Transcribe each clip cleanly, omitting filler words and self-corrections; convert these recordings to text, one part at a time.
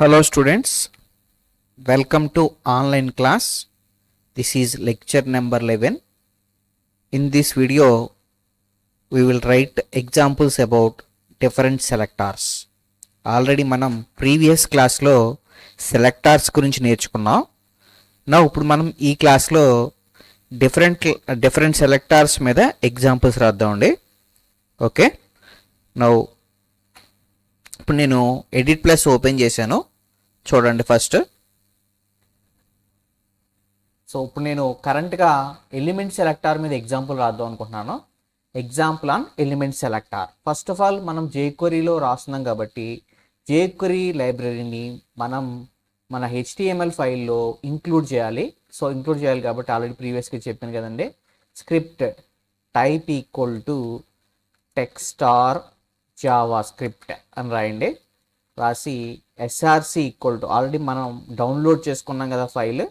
Hello students, welcome to online class. This is lecture number 11. In this video, we will write examples about different selectors. Already మనం previous క్లాస్లో సెలెక్టార్స్ గురించి నేర్చుకున్నాం. ఇప్పుడు మనం ఈ క్లాస్లో డిఫరెంట్ సెలెక్టార్స్ మీద ఎగ్జాంపుల్స్ రాద్దామండి. ఓకే, ఇప్పుడు నేను ఎడిట్ ప్లస్ ఓపెన్ చేశాను, చూడండి ఫస్ట్. సో ఇప్పుడు నేను కరెంట్గా ఎలిమెంట్ సెలెక్టార్ మీద ఎగ్జాంపుల్ రాద్దాం అనుకుంటున్నాను. Example on element selector. First of all మనం జేక్వరీలో రాస్తున్నాం కాబట్టి జేక్వరీ లైబ్రరీని మనం మన హెచ్టిఎంఎల్ ఫైల్లో ఇంక్లూడ్ చేయాలి. సో ఇంక్లూడ్ చేయాలి కాబట్టి ఆల్రెడీ ప్రీవియస్గా చెప్పాను కదండి, స్క్రిప్ట్ టైప్ ఈక్వల్ టు టెక్స్టార్ జావా స్క్రిప్ట్ అని రాయండి. రాసి ఎస్ఆర్సి ఈక్వల్ టు ఆల్రెడీ మనం డౌన్లోడ్ చేసుకున్నాం కదా ఫైల్.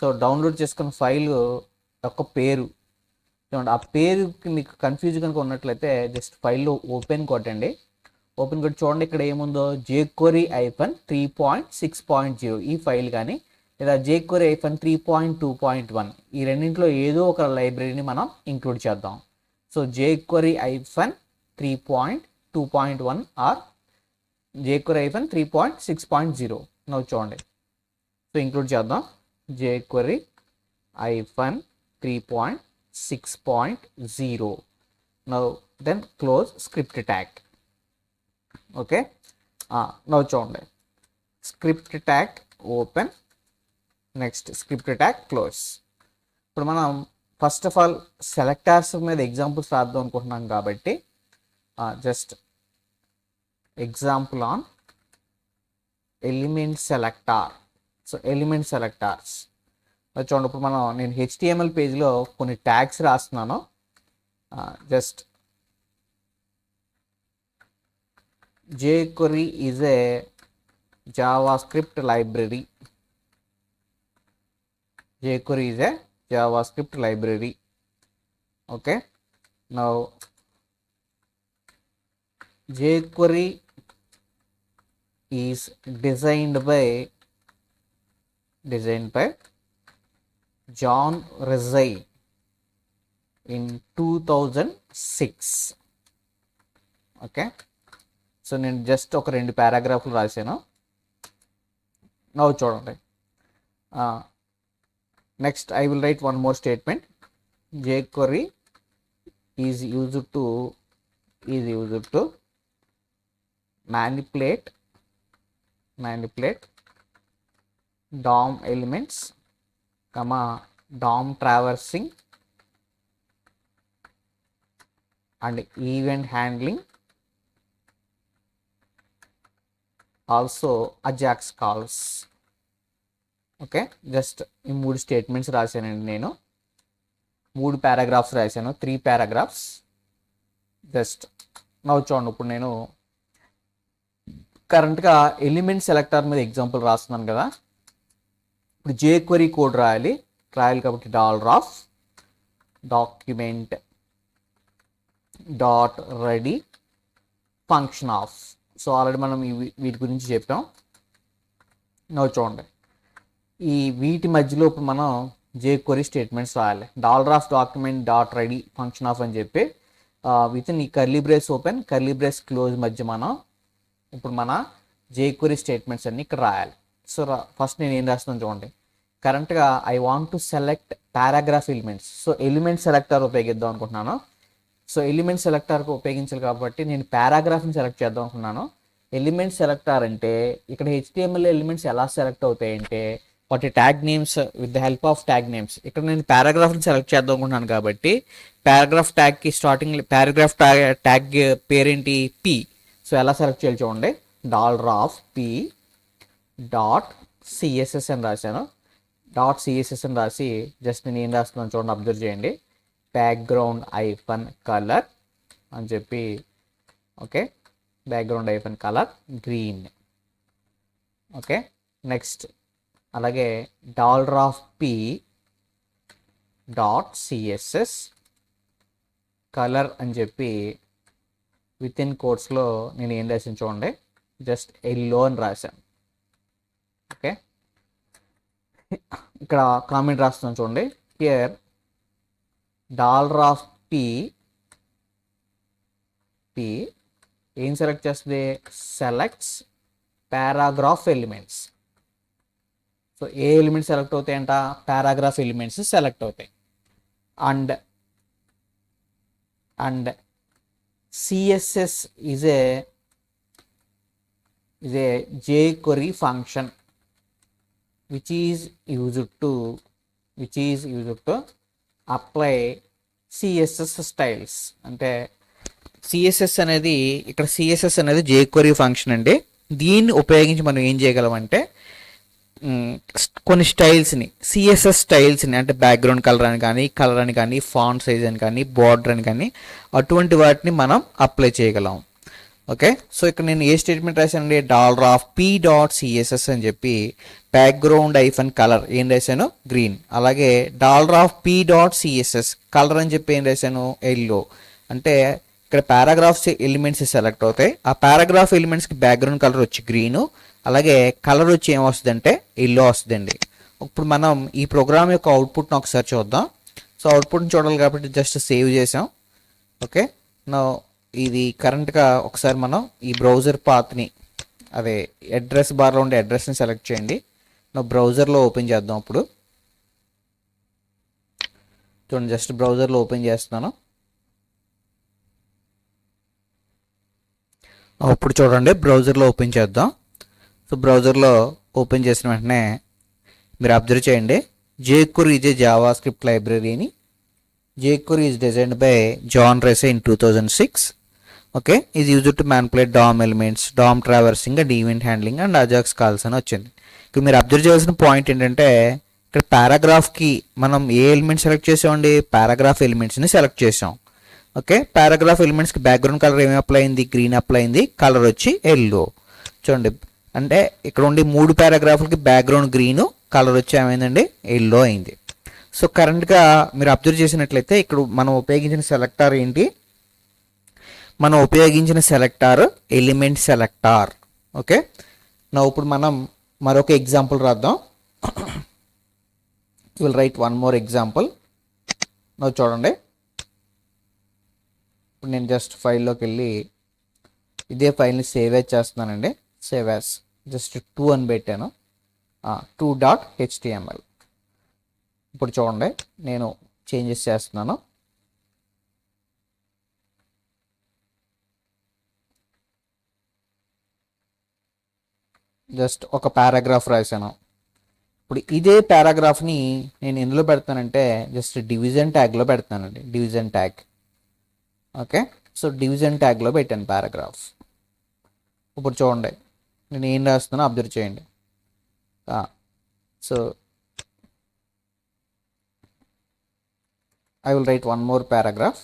సో డౌన్లోడ్ చేసుకున్న ఫైల్ యొక్క పేరు చూడండి. ఆ పేరుకి మీకు కన్ఫ్యూజ్ కనుక ఉన్నట్లయితే జస్ట్ ఫైల్లో ఓపెన్ కొట్టండి. ఓపెన్ కొట్టి చూడండి ఇక్కడ ఏముందో jQuery -3.6.0 ఈ ఫైల్ కానీ లేదా jQuery -3.2.1 ఈ రెండింటిలో ఏదో ఒక లైబ్రరీని మనం ఇంక్లూడ్ చేద్దాం. So jQuery -3.2.1 are jQuery -3.6.0 now చూడండి. సో ఇంక్లూడ్ చేద్దాం jQuery -3.6.0. Now then close script tag. Okay, now చూడండి script tag open, next script tag close. ఇప్పుడు మనం ఫస్ట్ ఆఫ్ ఆల్ సెలెక్టార్స్ మీద ఎగ్జాంపుల్స్ రాద్దాం అనుకుంటున్నాం కాబట్టి just example on element selector. So element selectors చూడండి. ఇప్పుడు నేను హెచ్టిఎంఎల్ పేజ్లో కొన్ని ట్యాగ్స్ రాస్తున్నాను. Just jQuery is a JavaScript library. jQuery is a JavaScript library. Okay, now jQuery is designed by John Rizzi in 2006. Okay, so నేను just ఒక 2 పారాగ్రాఫ్లు రాశాను. నవ్వు చూడండి. Next I will write one more statement. jQuery is used to manipulate DOM elements, DOM traversing and event handling, also Ajax calls. Okay, just ఈ 3 statements రాశానండి. నేను 3 paragraphs రాశాను, 3 paragraphs. Just నవ్వు చూడండి. ఇప్పుడు నేను కరెంట్గా ఎలిమెంట్ సెలెక్టర్ మీద ఎగ్జాంపుల్ రాస్తున్నాను కదా. ఇప్పుడు jQuery కోడ్ రాయాలి కాబట్టి $document .ready function of. So already మనం వీటి గురించి చెప్పాం. నవ్వు చూడండి, ఈ వీటి మధ్యలో ఇప్పుడు మనం jQuery స్టేట్మెంట్స్ రాయాలి. $document .ready function of అని చెప్పి విత్ ఇన్ ఈ curly brace open curly brace close మధ్య మనం ఇప్పుడు మన jQuery స్టేట్మెంట్స్ అన్ని ఇక్కడ రాయాలి. సో ఫస్ట్ నేను ఏం రాస్తున్నాను చూడండి. కరెంట్గా I want to select paragraph elements. So element selector ఉపయోగిద్దాం అనుకుంటున్నాను. సో ఎలిమెంట్ సెలెక్టర్కి ఉపయోగించాలి కాబట్టి నేను పారాగ్రాఫ్ని సెలెక్ట్ చేద్దాం అనుకున్నాను. ఎలిమెంట్ సెలెక్టర్ అంటే ఇక్కడ హెచ్టిఎంఎల్ ఎలిమెంట్స్ ఎలా సెలెక్ట్ అవుతాయి అంటే వాటి tag names with the help of tag names. ఇక్కడ నేను పారాగ్రాఫ్ని సెలెక్ట్ చేద్దాం అనుకుంటున్నాను కాబట్టి పారాగ్రాఫ్ ట్యాగ్కి స్టార్టింగ్ పారాగ్రాఫ్ ట్యాగ్ పేరేంటి పి. సో ఎలా సెలెక్ట్ చేయాలి చూడండి. $p.css అని రాశాను. .css అని రాసి జస్ట్ నేను ఏం రాస్తున్నాను చూడండి, అబ్జర్వ్ చేయండి. బ్యాక్గ్రౌండ్ -కలర్ అని చెప్పి, okay, background -colour green. Okay, next అలాగే $p.css కలర్ అని చెప్పి విత్ ఇన్ కోర్స్లో నేను ఏం రాసాను చూడండి, జస్ట్ ఎల్లో అని రాశాను. ఇక్కడ కామెంట్ రాస్తున్నాను చూడండి. హియర్ $p ఏం సెలెక్ట్ చేస్తుంది? Selects paragraph elements. సో ఏ ఎలిమెంట్స్ సెలెక్ట్ అవుతాయంట? పారాగ్రాఫ్ ఎలిమెంట్స్ సెలెక్ట్ అవుతాయి. And CSS is a jQuery function which is used to apply CSS styles. అంటే CSS అనేది ఇక్కడ CSS అనేది jQuery ఫంక్షన్ అండి. దీన్ని ఉపయోగించి మనం ఏం చేయగలమంటే కొన్ని స్టైల్స్ని, సిఎస్ఎస్ స్టైల్స్ని, అంటే బ్యాక్గ్రౌండ్ కలర్ అని కానీ ఫాంట్ సైజ్ అని కానీ బార్డర్ అని కానీ అటువంటి వాటిని మనం అప్లై చేయగలం. ఓకే, సో ఇక్కడ నేను ఏ స్టేట్మెంట్ రాశానండి? $p.css అని చెప్పి బ్యాక్గ్రౌండ్ కలర్ ఏం రాశాను? గ్రీన్. అలాగే $p.css కలర్ అని చెప్పి ఏం రాశాను? ఎల్లో. అంటే ఇక్కడ పారాగ్రాఫ్స్ ఎలిమెంట్స్ సెలెక్ట్ అవుతాయి. ఆ పారాగ్రాఫ్ ఎలిమెంట్స్కి బ్యాక్గ్రౌండ్ కలర్ వచ్చి గ్రీను, అలాగే కలర్ వచ్చి ఏమొస్తుందంటే ఎల్లో వస్తుందండి. ఇప్పుడు మనం ఈ ప్రోగ్రామ్ యొక్క అవుట్పుట్ని ఒకసారి చూద్దాం. సో అవుట్పుట్ని చూడాలి కాబట్టి జస్ట్ సేవ్ చేసాం. ఓకే, నా ఇది కరెంట్గా ఒకసారి మనం ఈ బ్రౌజర్ పాత్ని, అదే అడ్రస్ బార్లో ఉండే అడ్రస్ని సెలెక్ట్ చేయండి. నా బ్రౌజర్లో ఓపెన్ చేద్దాం. ఇప్పుడు చూడండి, జస్ట్ బ్రౌజర్లో ఓపెన్ చేస్తున్నాను. ఇప్పుడు చూడండి, బ్రౌజర్లో ఓపెన్ చేద్దాం. సో బ్రౌజర్లో ఓపెన్ చేసిన వెంటనే మీరు అబ్జర్వ్ చేయండి, jQuery is a JavaScript library అని. jQuery is designed by John Race in 2006. Okay, is used to manipulate DOM elements, DOM traversing and event handling and Ajax calls అని వచ్చింది. ఇక్కడ మీరు అబ్జర్వ్ చేయాల్సిన పాయింట్ ఏంటంటే, ఇక్కడ పారాగ్రాఫ్కి మనం ఏ ఎలిమెంట్ సెలెక్ట్ చేసామండి? పారాగ్రాఫ్ ఎలిమెంట్స్ని సెలెక్ట్ చేసాం. ఓకే, పారాగ్రాఫ్ ఎలిమెంట్స్కి బ్యాక్గ్రౌండ్ కలర్ ఏమి అప్లై అయింది? గ్రీన్ అప్లై అయింది. కలర్ వచ్చి ఎల్లో. చూడండి, అంటే ఇక్కడ ఉండి 3 పారాగ్రాఫ్లకి బ్యాక్గ్రౌండ్ గ్రీను, కలర్ వచ్చి ఏమైందండి? ఎల్లో అయింది. సో కరెంట్గా మీరు అబ్జర్వ్ చేసినట్లయితే ఇక్కడ మనం ఉపయోగించిన సెలెక్టార్ ఏంటి? మనం ఉపయోగించిన సెలెక్టార్ ఎలిమెంట్ సెలెక్టార్. ఓకే, నా ఇప్పుడు మనం మరొక ఎగ్జాంపుల్ రాద్దాం. Will write one more example. నా చూడండి, ఇప్పుడు నేను జస్ట్ ఫైల్లోకి వెళ్ళి ఇదే ఫైల్ని సేవ్ యాజ్ చేస్తున్నానండి. సేవ్ యాజ్ జస్ట్ 2 అని పెట్టాను, 2.html. ఇప్పుడు చూడండి, నేను చేంజెస్ చేస్తున్నాను. జస్ట్ ఒక పారాగ్రాఫ్ రాశాను. ఇప్పుడు ఇదే పారాగ్రాఫ్ని నేను ఎందులో పెడతానంటే జస్ట్ డివిజన్ ట్యాగ్లో పెడతానండి. Division tag. Okay, so division ట్యాగ్లో పెట్టాను పారాగ్రాఫ్. ఇప్పుడు చూడండి, నేను ఏం రాస్తున్నానో అబ్జర్వ్ చేయండి. So I will write one more paragraph.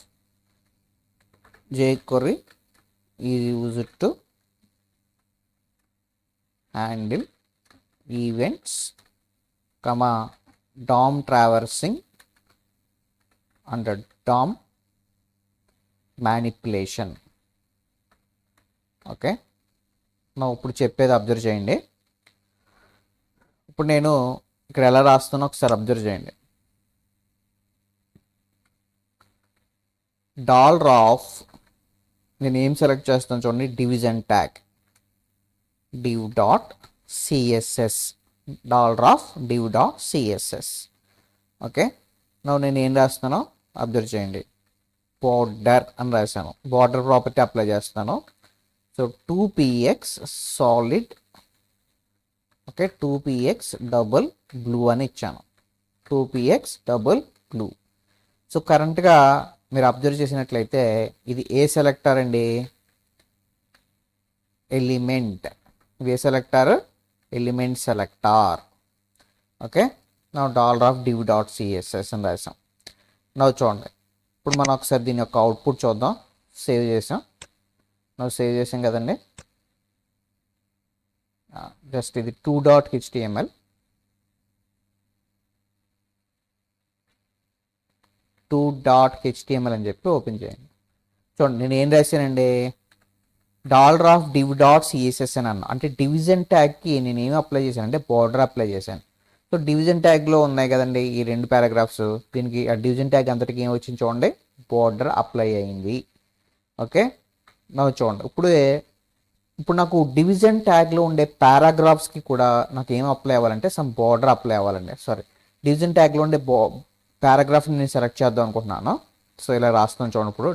jQuery is used to handle events, DOM traversing and DOM manipulation. Okay, నా ఇప్పుడు చెప్పేది అబ్జర్వ్ చేయండి. ఇప్పుడు నేను ఇక్కడ ఎలా రాస్తున్నా ఒకసారి అబ్జర్వ్ చేయండి. నేను ఏం సెలెక్ట్ చేస్తాను చూడండి, division tag div.css $div.css. Okay, నేను ఏం రాస్తున్నానో అబ్జర్వ్ చేయండి. బార్డర్ అని రాశాను. బార్డర్ ప్రాపర్టీ అప్లై చేస్తాను. So 2px solid, okay, 2px double blue అని ఇచ్చాను. 2px double blue. సో కరెంట్గా మీరు అబ్జర్వ్ చేసినట్లయితే ఇది ఏ సెలెక్టర్ అండి? ఎలిమెంట్. ఇది ఏ సెలెక్టర్? Element selector. ఓకే, నా $div.css అని రాసాం. నా చూడండి, ఇప్పుడు మనం ఒకసారి దీని యొక్క అవుట్పుట్ చూద్దాం. సేవ్ చేసాం. సేవ్ చేసాం కదండి. జస్ట్ ఇది 2.html. $2.html అని చెప్పి ఓపెన్ చేయండి. చూడండి, నేను ఏం రాశానండి? $div.css అని అన్నా. అంటే డివిజన్ ట్యాగ్కి నేను ఏమి అప్లై చేశాను అంటే బార్డర్ అప్లై చేశాను. సో డివిజన్ ట్యాగ్లో ఉన్నాయి కదండి ఈ రెండు పారాగ్రాఫ్స్, దీనికి ఆ డివిజన్ ట్యాగ్ అంతటికి ఏం వచ్చింది చూడండి, బోర్డర్ అప్లై అయింది. ఓకే, నాకు చూడండి ఇప్పుడు నాకు డివిజన్ ట్యాగ్లో ఉండే పారాగ్రాఫ్స్కి కూడా నాకు ఏం అప్లై అవ్వాలంటే సమ్ బోర్డర్ అప్లై అవ్వాలండి. సారీ, డివిజన్ ట్యాగ్లో ఉండే పారాగ్రాఫ్ని నేను సెలెక్ట్ చేద్దాం అనుకుంటున్నాను. సో ఇలా రాస్తాను చూడండి. ఇప్పుడు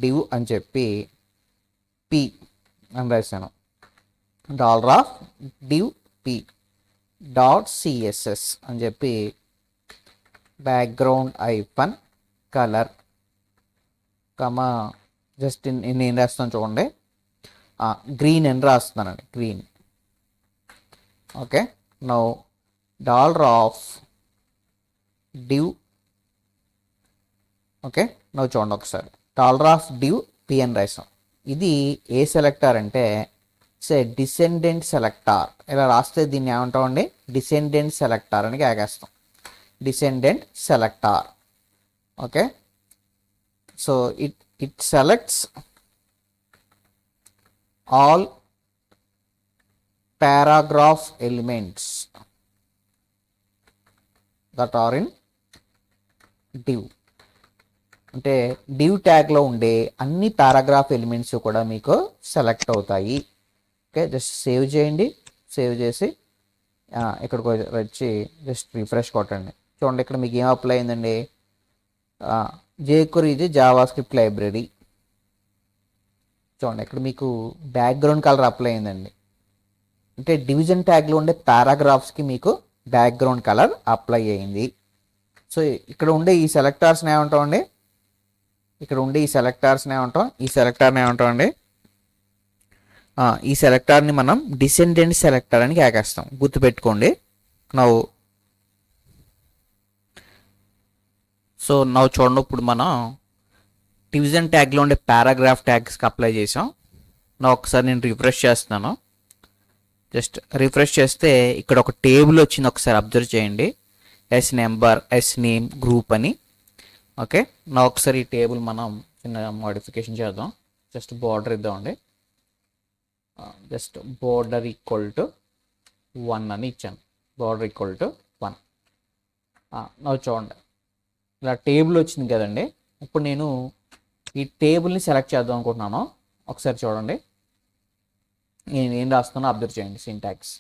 $div అని చెప్పి p అని రాశాను. $div p .css అని చెప్పి background hyphen colour comma just నేను రాస్తాను చూడండి, గ్రీన్ అని రాస్తున్నానండి, green. Okay, now $div. Okay, now చూడండి ఒకసారి, $div p అని రాసాం. ఇది ఏ సెలెక్టార్ అంటే డిసెండెంట్ సెలెక్టార్. ఇలా రాస్తే దీన్ని ఏమంటామండి, డిసెండెంట్ సెలెక్టార్ అని ఆగేస్తాం, descendant selector. Okay, so it selects all paragraph elements that are in div. అంటే div ట్యాగ్లో ఉండే అన్ని పారాగ్రాఫ్ ఎలిమెంట్స్ కూడా మీకు సెలెక్ట్ అవుతాయి. ఓకే, జస్ట్ సేవ్ చేయండి. సేవ్ చేసి ఇక్కడికి వచ్చి జస్ట్ రిఫ్రెష్ కొట్టండి. చూడండి ఇక్కడ మీకు ఏం అప్లై అయిందండి, jQuery ఇది జావా స్క్రిప్ట్ లైబ్రరీ. చూడండి ఇక్కడ మీకు బ్యాక్గ్రౌండ్ కలర్ అప్లై అయిందండి. అంటే డివిజన్ ట్యాగ్లో ఉండే పారాగ్రాఫ్స్కి మీకు బ్యాక్గ్రౌండ్ కలర్ అప్లై అయింది. సో ఇక్కడ ఉండే ఈ సెలెక్టార్స్ని ఏమంటామండి, ఇక్కడ ఉండే ఈ సెలెక్టార్స్ని ఏమంటాం, ఈ సెలెక్టార్ని ఏమంటామండి, ఈ సెలెక్టార్ని మనం డిసెండెంట్ సెలెక్టర్ అని కేకేస్తాం, గుర్తుపెట్టుకోండి. నవ్వు చూడండి, ఇప్పుడు మనం డివిజన్ ట్యాగ్లో ఉండే పారాగ్రాఫ్ ట్యాగ్స్కి అప్లై చేసాం. ఒకసారి నేను రిఫ్రెష్ చేస్తున్నాను. జస్ట్ రిఫ్రెష్ చేస్తే ఇక్కడ ఒక టేబుల్ వచ్చింది, ఒకసారి అబ్జర్వ్ చేయండి, S number, S name, group అని. ఓకే, ఒకసారి ఈ టేబుల్ మనం చిన్న మోడిఫికేషన్ చేద్దాం. జస్ట్ బార్డర్ ఇద్దామండి, జస్ట్ బార్డర్ ఈక్వల్ టు 1 అని ఇచ్చాను, బార్డర్ ఈక్వల్ టు 1. చూడండి ఇలా టేబుల్ వచ్చింది కదండి. ఇప్పుడు నేను ఈ టేబుల్ని సెలెక్ట్ చేద్దాం అనుకుంటున్నాను. ఒకసారి చూడండి నేను ఏం రాస్తున్నానో అబ్జర్వ్ చేయండి. సింటాక్స్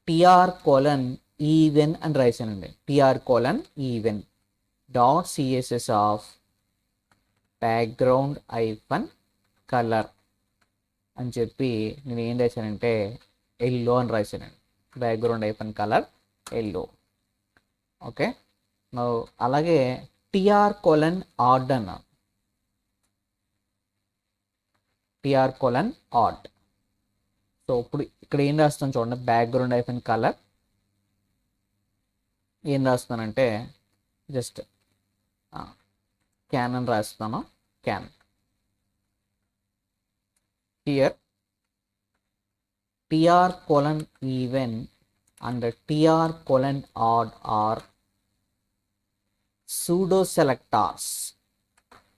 $tr:even అని రాశానండి, tr:even .css of background hyphen colour అని చెప్పి నేను ఏం రాశానంటే ఎల్లో అని రాశానండి, background hyphen colour yellow. Okay, అలాగే tr:odd అన్న, tr:odd. సో ఇప్పుడు ఇక్కడ ఏం రాస్తాను చూడండి, బ్యాక్గ్రౌండ్ ఐఫన్ కలర్ ఏం రాస్తానంటే జస్ట్ క్యాన్ అని రాస్తాను, can. Here tr:even and tr:odd are pseudo selectors.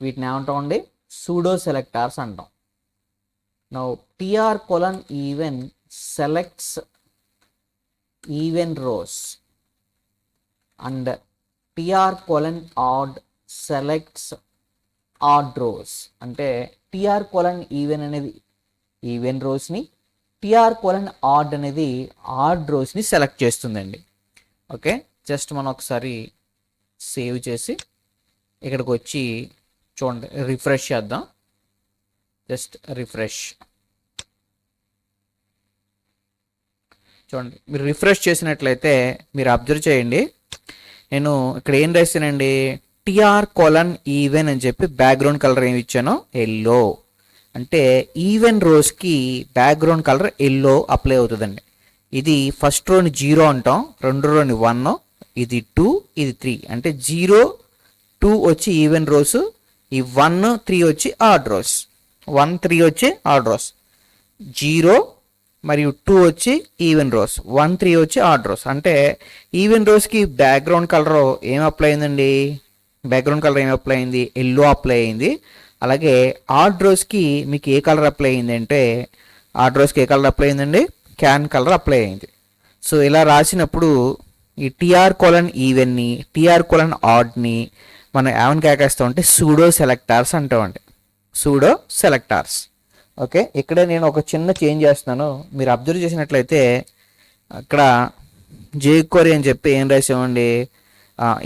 వీటిని ఏమంటామండి, సూడో సెలెక్టార్స్ అంటాం. Now tr:even selects even rows and tr:odd selects odd rows. అంటే tr:even అనేది ఈవెన్ రోస్ని, tr:odd అనేది ఆడ్ రోస్ని సెలెక్ట్ చేస్తుందండి. ఓకే, జస్ట్ మనం ఒకసారి సేవ్ చేసి ఇక్కడికి వచ్చి చూడండి, రిఫ్రెష్ చేద్దాం. జస్ట్ రిఫ్రెష్ చూడండి, మీరు రిఫ్రెష్ చేసినట్లయితే మీరు అబ్జర్వ్ చేయండి, నేను ఇక్కడ ఏం రాశానండి, tr:even అని చెప్పి బ్యాక్గ్రౌండ్ కలర్ ఏమి ఇచ్చానో ఎల్లో. అంటే ఈవెన్ రోస్కి బ్యాక్గ్రౌండ్ కలర్ ఎల్లో అప్లై అవుతుందండి. ఇది ఫస్ట్ రోని 0 అంటాం, రెండో రోని 1, ఇది 2, ఇది 3. అంటే 0, 2 వచ్చి ఈవెన్ రోస్, ఈ 1, 3 వచ్చి ఆడ్ రోస్, 1, 3 వచ్చి ఆడ్ రోస్, 0 మరియు 2 వచ్చి ఈవెన్ రోస్, 1, 3 వచ్చి ఆడ్ రోస్. అంటే ఈవెన్ రోస్కి బ్యాక్గ్రౌండ్ కలర్ ఏం అప్లై అయిందండి, బ్యాక్గ్రౌండ్ కలర్ ఏం అప్లై అయింది, ఎల్లో అప్లై అయింది. అలాగే ఆర్ట్ రోస్కి మీకు ఏ కలర్ అప్లై అయింది అంటే ఆర్ట్ రోస్కి ఏ కలర్ అప్లై అయిందండి, క్యాన్ కలర్ అప్లై అయింది. సో ఇలా రాసినప్పుడు ఈ టీఆర్ కోలన్ ఈవెన్ని టీఆర్ కోలన్ ఆడ్ని మనం ఏమని కేకేస్తాం అంటే సూడో సెలెక్టార్స్ అంటామండి, సూడో సెలెక్టార్స్. ఓకే, ఇక్కడ నేను ఒక చిన్న చేంజ్ చేస్తున్నాను. మీరు అబ్జర్వ్ చేసినట్లయితే అక్కడ జేక్వరీ అని చెప్పి ఏం రాసామండి,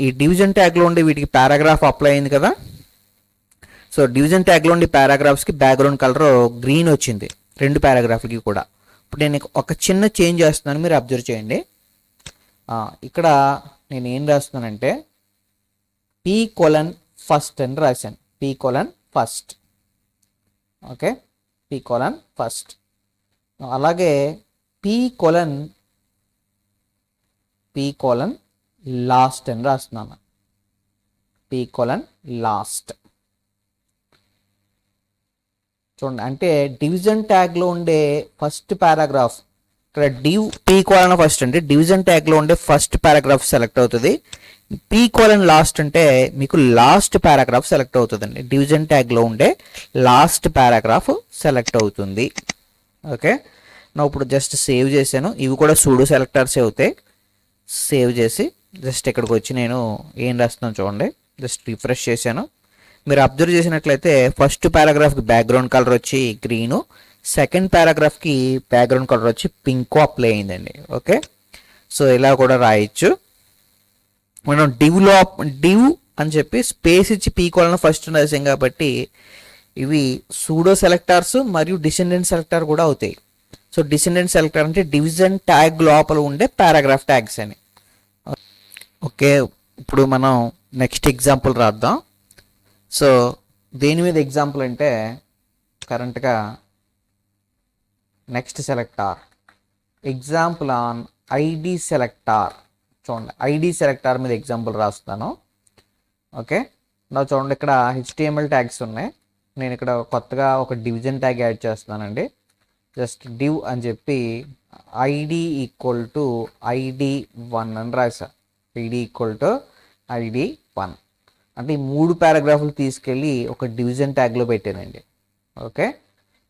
ఈ డివిజన్ ట్యాగ్లో ఉండే వీటికి పారాగ్రాఫ్ అప్లై అయింది కదా. సో డివిజన్ ట్యాగ్లో ఉండే పారాగ్రాఫ్స్కి బ్యాక్గ్రౌండ్ కలర్ గ్రీన్ వచ్చింది, 2 పారాగ్రాఫ్లకి కూడా. ఇప్పుడు నేను ఒక చిన్న చేంజ్ చేస్తున్నాను, మీరు అబ్జర్వ్ చేయండి. ఇక్కడ నేను ఏం రాస్తున్నానంటే P:1 అని రాశాను, P:1. Okay, P:1. అలాగే P:లాస్ట్ అని రాస్తున్నాను, P:లాస్ట్. చూడండి, అంటే డివిజన్ ట్యాగ్లో ఉండే ఫస్ట్ పారాగ్రాఫ్ ఇక్కడ P:1 అంటే డివిజన్ ట్యాగ్లో ఉండే ఫస్ట్ పారాగ్రాఫ్ సెలెక్ట్ అవుతుంది. P:లాస్ట్ అంటే మీకు లాస్ట్ పారాగ్రాఫ్ సెలెక్ట్ అవుతుందండి, డివిజన్ ట్యాగ్లో ఉండే లాస్ట్ పారాగ్రాఫ్ సెలెక్ట్ అవుతుంది. ఓకే, నా ఇప్పుడు జస్ట్ సేవ్ చేశాను. ఇవి కూడా సూడో సెలెక్టర్సే అవుతాయి. సేవ్ చేసి జస్ట్ ఇక్కడికి వచ్చి నేను ఏం రాస్తున్నాను చూడండి, జస్ట్ రిఫ్రెష్ చేశాను. మీరు అబ్జర్వ్ చేసినట్లయితే ఫస్ట్ పారాగ్రాఫ్కి బ్యాక్గ్రౌండ్ కలర్ వచ్చి గ్రీను, సెకండ్ పారాగ్రాఫ్కి బ్యాక్గ్రౌండ్ కలర్ వచ్చి పింక్ అప్లై అయిందండి. ఓకే, సో ఇలా కూడా రాయొచ్చు. మనం డివ్ అని చెప్పి స్పేస్ ఇచ్చి P:1 రాసాం కాబట్టి ఇవి సూడో సెలెక్టార్స్ మరియు డిసెండెంట్ సెలెక్టార్ కూడా అవుతాయి. సో డిసెండెంట్ సెలెక్టర్ అంటే డివిజన్ ట్యాగ్ లోపల ఉండే పారాగ్రాఫ్ ట్యాగ్స్ అని. ఓకే, ఇప్పుడు మనం నెక్స్ట్ ఎగ్జాంపుల్ రాద్దాం. సో దేని మీద ఎగ్జాంపుల్ అంటే కరెంట్గా next selector example on ID selector. చూడండి, ఐడి సెలెక్టార్ మీద ఎగ్జాంపుల్ రాస్తాను. ఓకే, నా చూడండి ఇక్కడ HTML ట్యాగ్స్ ఉన్నాయి. నేను ఇక్కడ కొత్తగా ఒక డివిజన్ ట్యాగ్ యాడ్ చేస్తున్నానండి. జస్ట్ డివ్ అని చెప్పి ID = ID1 అని రాసా, ID = ID1. అంటే ఈ 3 పారాగ్రాఫ్లు తీసుకెళ్ళి ఒక డివిజన్ ట్యాగ్లో పెట్టానండి. ఓకే,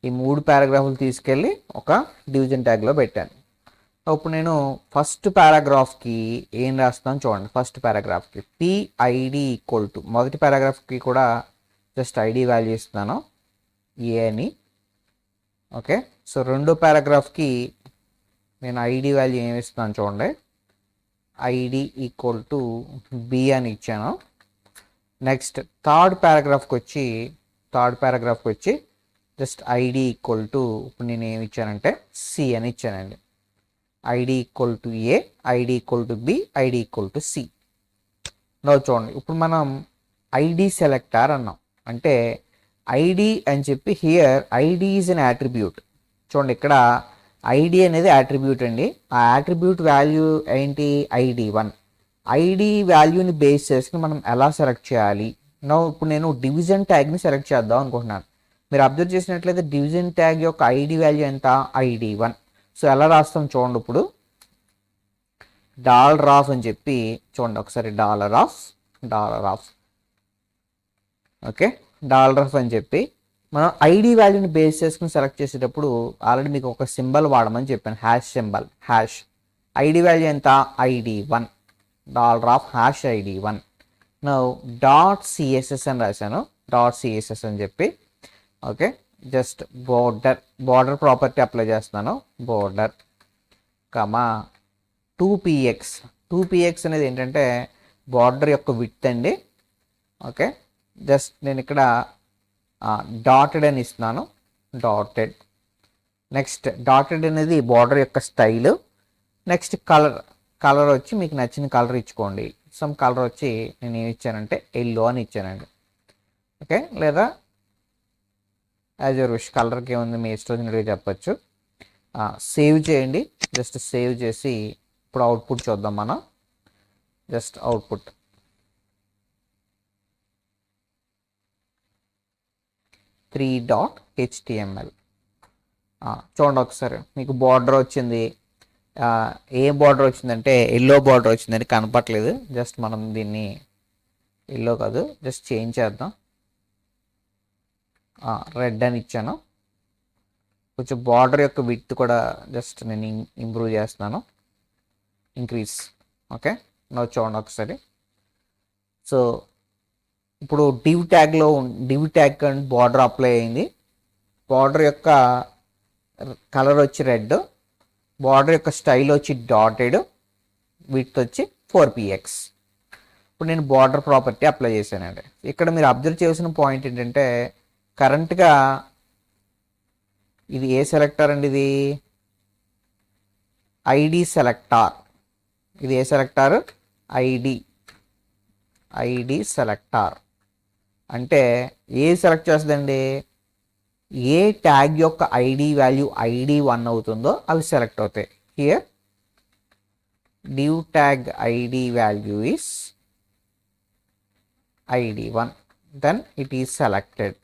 ఈ 3 పారాగ్రాఫ్లు తీసుకెళ్ళి ఒక డివిజన్ ట్యాగ్లో పెట్టాను. ఇప్పుడు నేను ఫస్ట్ పారాగ్రాఫ్కి ఏం రాస్తాను చూడండి. ఫస్ట్ పారాగ్రాఫ్కి PID = మొదటి పారాగ్రాఫ్కి కూడా జస్ట్ ID వాల్యూ ఇస్తున్నాను, A అని. ఓకే, సో రెండో పారాగ్రాఫ్కి నేను ID వాల్యూ ఏమి ఇస్తున్నాను చూడండి, ID = B అని ఇచ్చాను. నెక్స్ట్ థర్డ్ పారాగ్రాఫ్కి వచ్చి జస్ట్ ID = ఇప్పుడు నేను ఏమి ఇచ్చానంటే C అని ఇచ్చానండి. ID = A, ID = B, ID = C. No చూడండి, ఇప్పుడు మనం ID సెలెక్టార్ అన్నాం అంటే ID అని చెప్పి here ID is an attribute. చూడండి, ఇక్కడ ID అనేది యాట్రిబ్యూట్ అండి. ఆ యాట్రిబ్యూట్ వాల్యూ ఏంటి, ID1. ID వాల్యూని బేస్ చేసుకుని మనం ఎలా సెలెక్ట్ చేయాలి. ఇప్పుడు నేను డివిజన్ ట్యాగ్ని సెలెక్ట్ చేద్దాం అనుకుంటున్నాను. మీరు అబ్జర్వ్ చేసినట్లయితే డివిజన్ ట్యాగ్ యొక్క ID వాల్యూ ఎంత, ID1. సో ఎలా రాస్తాం చూడండి, ఇప్పుడు $of అని చెప్పి చూడండి ఒకసారి $of. ఓకే, $of అని చెప్పి మనం ID వాల్యూని బేస్ చేసుకుని సెలెక్ట్ చేసేటప్పుడు ఆల్రెడీ మీకు ఒక సింబల్ వాడమని చెప్పాను, హ్యాష్ సింబల్. ID వాల్యూ ఎంత, ID1. $ID1. .css అని రాశాను, .css అని చెప్పి. Okay, just border property apply చేస్తున్నాను, బోర్డర్ 2px అనేది ఏంటంటే బార్డర్ యొక్క విడ్త్ అండి. ఓకే, జస్ట్ నేను ఇక్కడ డాటెడ్ అని ఇస్తున్నాను, డాటెడ్. నెక్స్ట్ డాటెడ్ అనేది బార్డర్ యొక్క స్టైల్. నెక్స్ట్ కలర్ వచ్చి మీకు నచ్చిన కలర్ ఇచ్చుకోండి. సమ్ కలర్ వచ్చి నేను ఏమి ఇచ్చానంటే ఎల్లో అని ఇచ్చానండి. ఓకే, లేదా యాజ్ యువర్ విష్, కలర్కి ఏముంది మీ ఇష్టం చెప్పచ్చు. సేవ్ చేయండి, జస్ట్ సేవ్ చేసి ఇప్పుడు అవుట్పుట్ చూద్దాం మనం. Just output .html. చూడండి ఒకసారి, మీకు బార్డర్ వచ్చింది. ఏ బార్డర్ వచ్చిందంటే ఎల్లో బార్డర్ వచ్చిందని కనపట్లేదు. జస్ట్ మనం దీన్ని ఎల్లో కాదు, జస్ట్ చేంజ్ చేద్దాం. రెడ్ అని ఇచ్చాను. కొంచెం బార్డర్ యొక్క విడ్త్ కూడా జస్ట్ నేను ఇంప్రూవ్ చేస్తున్నాను, ఇంక్రీజ్. ఓకే, నవ్వు చూడండి ఒకసారి. సో ఇప్పుడు div tag and border apply అయింది. బార్డర్ యొక్క కలర్ వచ్చి రెడ్, బార్డర్ యొక్క స్టైల్ వచ్చి డాటెడ్, విడ్త్ వచ్చి 4px. ఇప్పుడు నేను బార్డర్ ప్రాపర్టీ అప్లై చేశానండి. ఇక్కడ మీరు అబ్జర్వ్ చేసిన పాయింట్ ఏంటంటే కరెంట్గా ఇది ఏ సెలెక్టర్ అండి, ఇది ఐడి సెలెక్టార్. ఇది ఏ సెలెక్టార్, ఐడి సెలెక్టార్. అంటే ఏ సెలెక్ట్ చేస్తుందండి, ఏ ట్యాగ్ యొక్క ఐడి వాల్యూ ID1 అవుతుందో అవి సెలెక్ట్ అవుతాయి. Here div tag ID value is ID1, then it is selected.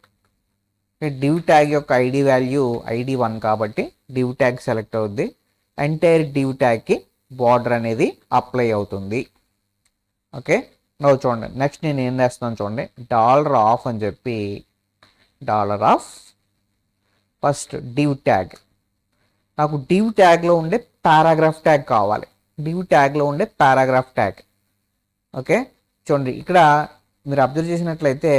div tag యొక్క ID వాల్యూ ID1 కాబట్టి div tag సెలెక్ట్ అవుద్ది. ఎంటైర్ div tag కి బార్డర్ అనేది అప్లై అవుతుంది. ఓకే, నవ్వు చూడండి. నెక్స్ట్ నేను ఏం చేస్తున్నాను చూడండి, $off అని చెప్పి $off ఫస్ట్ div tag. నాకు div tagలో ఉండే పారాగ్రాఫ్ ట్యాగ్ కావాలి, div tagలో ఉండే పారాగ్రాఫ్ ట్యాగ్. ఓకే, చూడండి ఇక్కడ మీరు అబ్జర్వ్ చేసినట్లయితే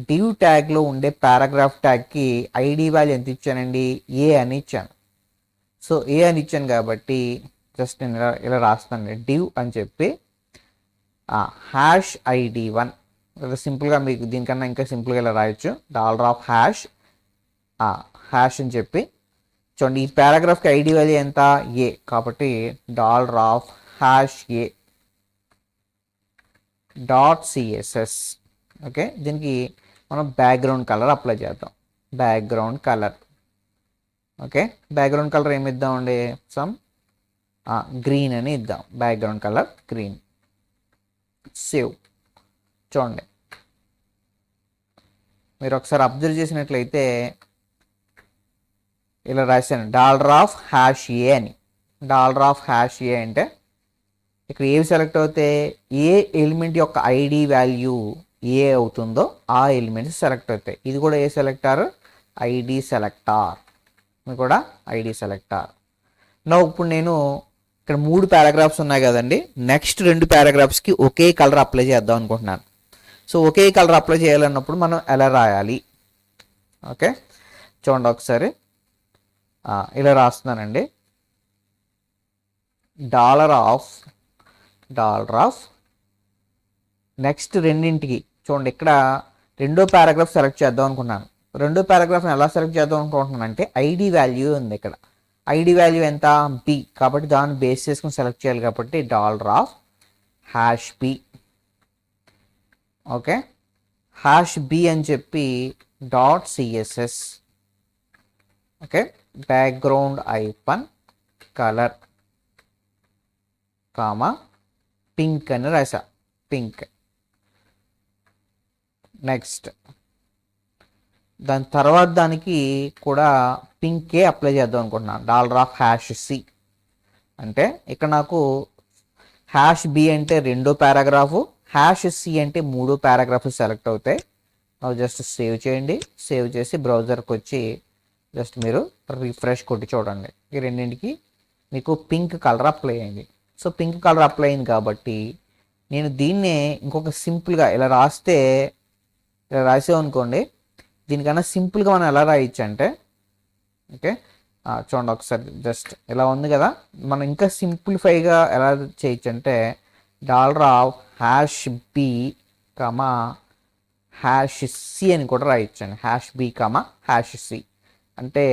div tagలో ఉండే పారాగ్రాఫ్ ట్యాగ్కి ఐడి వాల్యూ ఎంత ఇచ్చానండి, ఏ అని ఇచ్చాను. సో ఏ అని ఇచ్చాను కాబట్టి జస్ట్ నేను ఇలా రాస్తాను, div అని చెప్పి #ID1. సింపుల్గా మీకు దీనికన్నా ఇంకా సింపుల్గా ఇలా రాయొచ్చు, $of హ్యాష్ అని చెప్పి. చూడండి ఈ పారాగ్రాఫ్కి ఐడి వాల్యూ ఎంత, ఏ, కాబట్టి $of #A .css. ఓకే, దీనికి మనం బ్యాక్గ్రౌండ్ కలర్ అప్లై చేద్దాం, background colour. Okay, background colour ఏమి ఇద్దామండి, సమ్ గ్రీన్ అని ఇద్దాం, బ్యాక్గ్రౌండ్ కలర్ గ్రీన్. సేవ్. చూడండి మీరు ఒకసారి అబ్జర్వ్ చేసినట్లయితే ఇలా రాశాను $of #A అని. $of #A అంటే ఇక్కడ ఏవి సెలెక్ట్ అవుతాయి, ఏ ఎలిమెంట్ యొక్క ఐడి వాల్యూ ఏ అవుతుందో ఆ ఎలిమెంట్స్ సెలెక్ట్ అవుతాయి. ఇది కూడా ఏ సెలెక్టార్, ఐడి సెలెక్టార్. ఇది కూడా ఐడి సెలెక్టార్. నా ఇప్పుడు నేను ఇక్కడ 3 పారాగ్రాఫ్స్ ఉన్నాయి కదండి, నెక్స్ట్ 2 పారాగ్రాఫ్స్కి ఒకే కలర్ అప్లై చేద్దాం అనుకుంటున్నాను. సో ఒకే కలర్ అప్లై చేయాలన్నప్పుడు మనం ఎలా రాయాలి, ఓకే చూడండి ఒకసారి. ఇలా రాస్తున్నానండి, $of నెక్స్ట్ రెండింటికి. చూడండి ఇక్కడ రెండో పారాగ్రాఫ్ సెలెక్ట్ చేద్దాం అనుకున్నాను. రెండో పారాగ్రాఫ్ని ఎలా సెలెక్ట్ చేద్దాం అనుకుంటున్నాను అంటే ఐడి వాల్యూ ఉంది ఇక్కడ. ఐడి వాల్యూ ఎంత, B, కాబట్టి దాన్ని బేస్ చేసుకుని సెలెక్ట్ చేయాలి కాబట్టి $of #B. ఓకే, #B అని చెప్పి .css. Okay, background icon colour comma pink అని రాసా, పింక్. నెక్స్ట్ దాని తర్వాత దానికి కూడా పింకే అప్లై చేద్దాం అనుకుంటున్నాను, $of #C. అంటే ఇక్కడ నాకు #B అంటే రెండో పారాగ్రాఫు, #C అంటే 3 పారాగ్రాఫ్ సెలెక్ట్ అవుతాయి. జస్ట్ సేవ్ చేయండి, సేవ్ చేసి బ్రౌజర్కి వచ్చి జస్ట్ మీరు రిఫ్రెష్ కొట్టి చూడండి, ఈ రెండింటికి మీకు పింక్ కలర్ అప్లై అయింది. సో పింక్ కలర్ అప్లై అయింది కాబట్టి నేను దీన్నే ఇంకొక సింపుల్గా ఇలా రాస్తే, ఇలా రాసామనుకోండి, దీనికన్నా సింపుల్గా మనం ఎలా రాయొచ్చు అంటే, ఓకే చూడండి ఒకసారి, జస్ట్ ఇలా ఉంది కదా, మనం ఇంకా సింప్లిఫైగా ఎలా చేయొచ్చు అంటే $of #B, #C అని కూడా రాయొచ్చండి, #B, #C. అంటే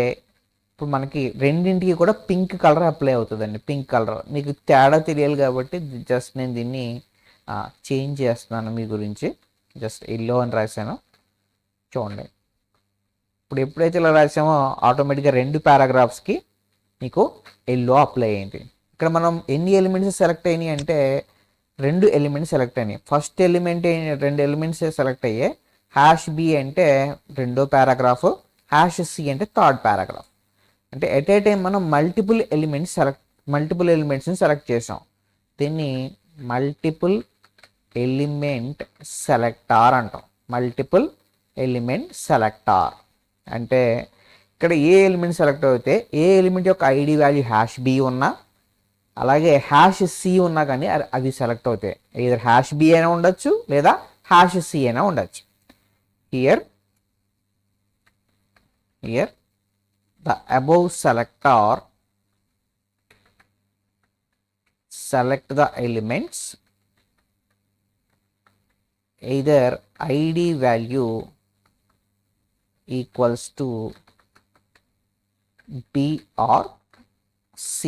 ఇప్పుడు మనకి రెండింటికి కూడా పింక్ కలర్ అప్లై అవుతుందండి. పింక్ కలర్ మీకు తేడా తెలియాలి కాబట్టి జస్ట్ నేను దీన్ని చేంజ్ చేస్తున్నాను మీ గురించి. జస్ట్ ఎల్లో అని రాశాను, చూడండి. ఇప్పుడు ఎప్పుడైతే ఇలా రాసామో ఆటోమేటిక్గా 2 పారాగ్రాఫ్స్కి మీకు ఎల్లో అప్లై అయింది. ఇక్కడ మనం ఎన్ని ఎలిమెంట్స్ సెలెక్ట్ అయినాయి అంటే 2 ఎలిమెంట్స్ సెలెక్ట్ అయినాయి. ఫస్ట్ ఎలిమెంట్ 2 ఎలిమెంట్స్ సెలెక్ట్ అయ్యాయి. #B అంటే రెండో పారాగ్రాఫ్, #C అంటే థర్డ్ పారాగ్రాఫ్. అంటే ఎట్ ఏ టైం మనం మల్టిపుల్ ఎలిమెంట్స్ని సెలెక్ట్ చేసాం. దీన్ని మల్టిపుల్ ఎలిమెంట్ సెలెక్టార్ అంటాం, మల్టిపుల్ ఎలిమెంట్ సెలెక్టార్. అంటే ఇక్కడ ఏ ఎలిమెంట్ సెలెక్ట్ అవుతే ఏ ఎలిమెంట్ యొక్క ఐడి వాల్యూ హ్యాష్ బి ఉన్నా అలాగే హ్యాష్ సి ఉన్నా కానీ అవి సెలెక్ట్ అవుతాయి. either హ్యాష్ బి అయినా ఉండొచ్చు లేదా హ్యాష్ సి అయినా ఉండొచ్చు. Here the above selector select the elements either id value equals to b or c.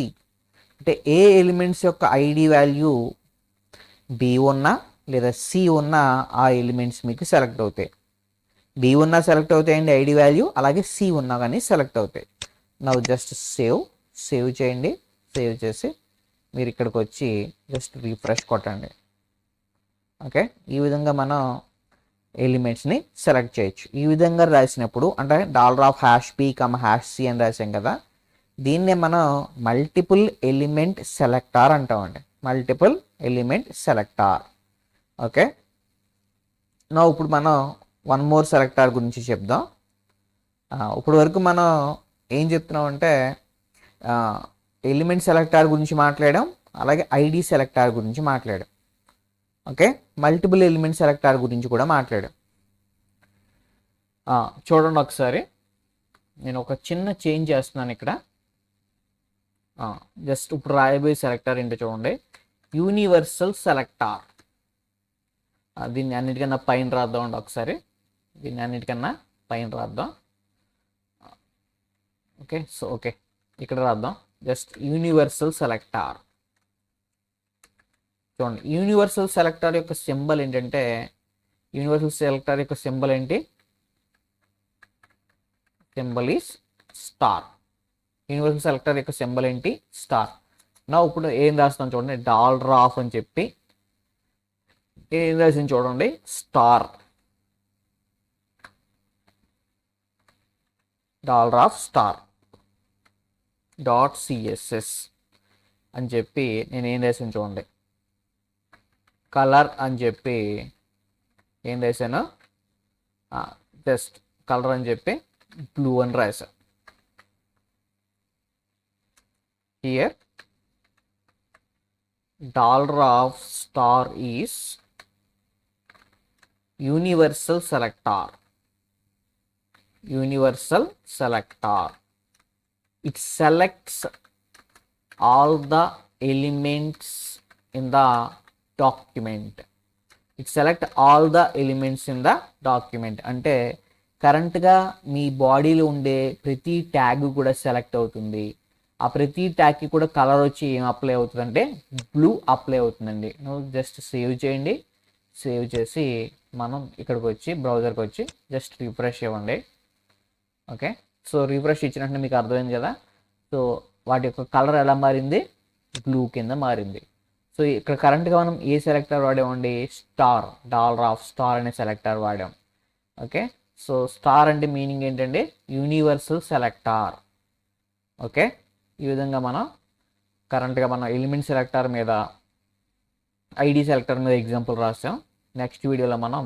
అంటే ఏ ఎలిమెంట్స్ యొక్క ఐడి వాల్యూ బి ఉన్నా లేదా సి ఉన్నా ఆ ఎలిమెంట్స్ మీకు సెలెక్ట్ అవుతాయి. బి ఉన్నా సెలెక్ట్ అవుతాయండి ఐడి వాల్యూ, అలాగే సి ఉన్నా కానీ సెలెక్ట్ అవుతాయి. నవ్వు జస్ట్ సేవ్ చేయండి. సేవ్ చేసి మీరు ఇక్కడికి వచ్చి జస్ట్ రీఫ్రెష్ కొట్టండి. ఓకే, ఈ విధంగా మనం ఎలిమెంట్స్ని సెలెక్ట్ చేయొచ్చు. ఈ విధంగా రాసినప్పుడు అంటే $##p, #c అని రాసాం కదా, దీన్నే మనం మల్టిపుల్ ఎలిమెంట్ సెలెక్టార్ అంటామండి. Multiple element selector. ఓకే, నా ఇప్పుడు మనం వన్ మోర్ సెలెక్టార్ గురించి చెప్దాం. ఇప్పుడు వరకు మనం ఏం చెప్తున్నామంటే ఎలిమెంట్ సెలెక్టార్ గురించి మాట్లాడాం, అలాగే ఐడి సెలెక్టార్ గురించి మాట్లాడాం. ఓకే, మల్టిపుల్ ఎలిమెంట్ సెలెక్టార్ గురించి కూడా మాట్లాడాం. చూడండి ఒకసారి, నేను ఒక చిన్న చేంజ్ చేస్తున్నాను ఇక్కడ. జస్ట్ ఇప్పుడు రాయబోయే సెలెక్టార్ ఏంటో చూడండి, యూనివర్సల్ సెలెక్టార్. దీన్ని అన్నిటికన్నా పైన రాద్దాం అండి ఒకసారి. దీన్ని అన్నిటికన్నా పైన రాద్దాం. ఓకే ఇక్కడ రాద్దాం. Just universal selector. చూడండి, యూనివర్సల్ సెలెక్టార్ యొక్క సింబల్ ఏంటంటే, యూనివర్సల్ సెలెక్టార్ యొక్క సింబల్ ఏంటి? Symbol is star. Universal selector యొక్క సింబల్ ఏంటి? స్టార్. నా ఇప్పుడు ఏం రాస్తాం చూడండి, $of అని చెప్పి ఏం రాసింది చూడండి, స్టార్. $star .css అని చెప్పి నేను ఏం రాసాను చూడండి, కలర్ అని చెప్పి ఏం రాశాను, జస్ట్ కలర్ అని చెప్పి బ్లూ అని రాశాను. Here $star is universal selector. Universal selector. It selects all the elements in the document. It select all the elements in the document. అంటే కరెంట్గా మీ బాడీలో ఉండే ప్రతి ట్యాగ్ కూడా సెలెక్ట్ అవుతుంది. ఆ ప్రతి ట్యాగ్కి కూడా కలర్ వచ్చి ఏం అప్లై అవుతుందంటే బ్లూ అప్లై అవుతుందండి. నువ్వు జస్ట్ సేవ్ చేయండి. సేవ్ చేసి మనం ఇక్కడికి వచ్చి బ్రౌజర్కి వచ్చి జస్ట్ రిఫ్రెష్ ఇవ్వండి. ఓకే, సో రిఫ్రెష్ ఇచ్చినట్టు మీకు అర్థమైంది కదా. సో వాటి యొక్క కలర్ ఎలా మారింది? బ్లూ కింద మారింది. సో ఇక్కడ కరెంట్గా మనం ఏ సెలెక్టర్ వాడామండి? స్టార్. $star అనే సెలెక్టర్ వాడాం. ఓకే, సో స్టార్ అంటే మీనింగ్ ఏంటంటే యూనివర్సల్ సెలెక్టార్. ఓకే, ఈ విధంగా మనం కరెంట్గా మనం ఎలిమెంట్ సెలెక్టర్ మీద, ఐడి సెలెక్టర్ మీద ఎగ్జాంపుల్ రాసాం. నెక్స్ట్ వీడియోలో మనం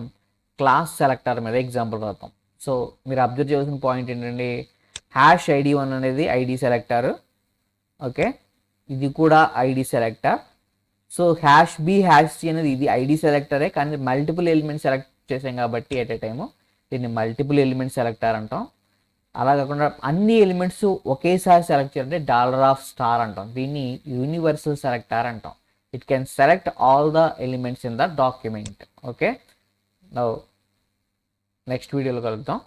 క్లాస్ సెలెక్టర్ మీద ఎగ్జాంపుల్ రాద్దాం. సో మీరు అబ్జర్వ్ చేయాల్సిన పాయింట్ ఏంటంటే #ID1 అనేది ఐడి సెలెక్టర్. ఓకే, ఇది కూడా ID selector. So #B, #C అనేది ఇది ఐడి సెలెక్టరే, కానీ మల్టిపుల్ ఎలిమెంట్ సెలెక్ట్ చేసాం కాబట్టి ఎట్ ఏ టైము దీన్ని మల్టిపుల్ ఎలిమెంట్ సెలెక్టర్ అంటాం. అలా కాకుండా అన్ని ఎలిమెంట్స్ ఒకేసారి సెలెక్ట్ చేయాలంటే $star అంటాం. దీన్ని యూనివర్సల్ సెలెక్టర్ అంటాం. It can select all the elements in the document. Okay, now next వీడియోలో కలుద్దాం.